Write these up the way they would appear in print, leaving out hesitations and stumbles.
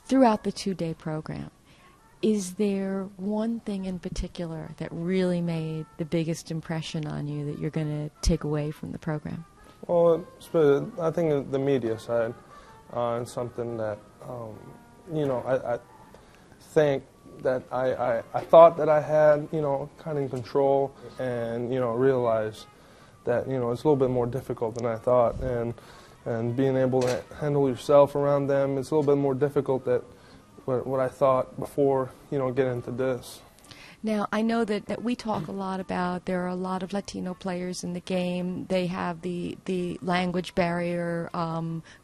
Throughout the two-day program, is there one thing in particular that really made the biggest impression on you that you're going to take away from the program? Well, I think the media side is something that, I think that I thought that I had, kind of in control, and, realized that, it's a little bit more difficult than I thought, and being able to handle yourself around them, it's a little bit more difficult than what I thought before, getting into this. Now, I know that we talk a lot about there are a lot of Latino players in the game. They have the language barrier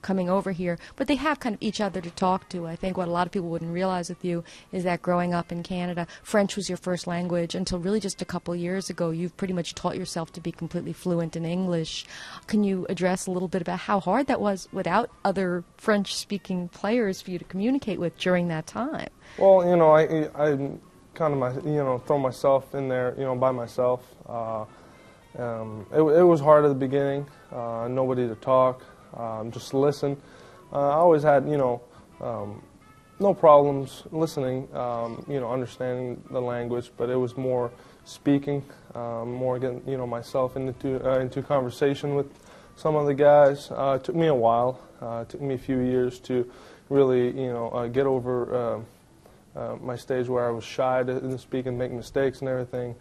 coming over here, but they have kind of each other to talk to. I think what a lot of people wouldn't realize with you is that growing up in Canada, French was your first language until really just a couple years ago. You've pretty much taught yourself to be completely fluent in English. Can you address a little bit about how hard that was without other French-speaking players for you to communicate with during that time? Well, I kind of throw myself in there, by myself. It was hard at the beginning, nobody to talk, just listen. I always had, no problems listening, understanding the language, but it was more speaking, more getting, myself into conversation with some of the guys. It took me a while, it took me a few years to really, get over my stage where I was shy to speak and make mistakes and everything.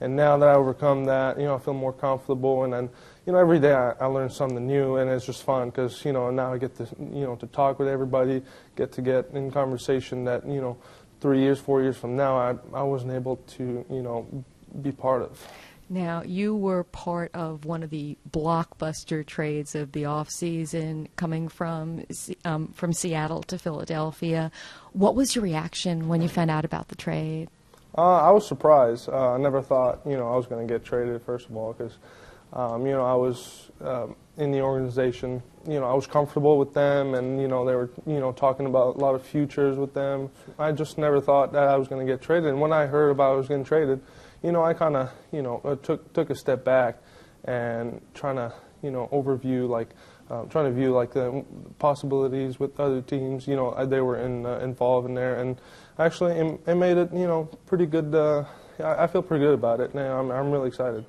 And now that I overcome that, I feel more comfortable, and then, every day I learn something new, and it's just fun because, now I get to, to talk with everybody, get in conversation that, 3 years, 4 years from now, I wasn't able to, be part of. Now, you were part of one of the blockbuster trades of the off-season, coming from Seattle to Philadelphia. What was your reaction when you found out about the trade? I was surprised. I never thought, I was going to get traded, first of all, because, I was in the organization. I was comfortable with them, and, they were, talking about a lot of futures with them. I just never thought that I was going to get traded. And when I heard about I was getting traded, I kind of, took a step back and trying to, overview, trying to view, the possibilities with other teams. They were involved in there, and actually it made it, pretty good. I feel pretty good about it now. I'm really excited.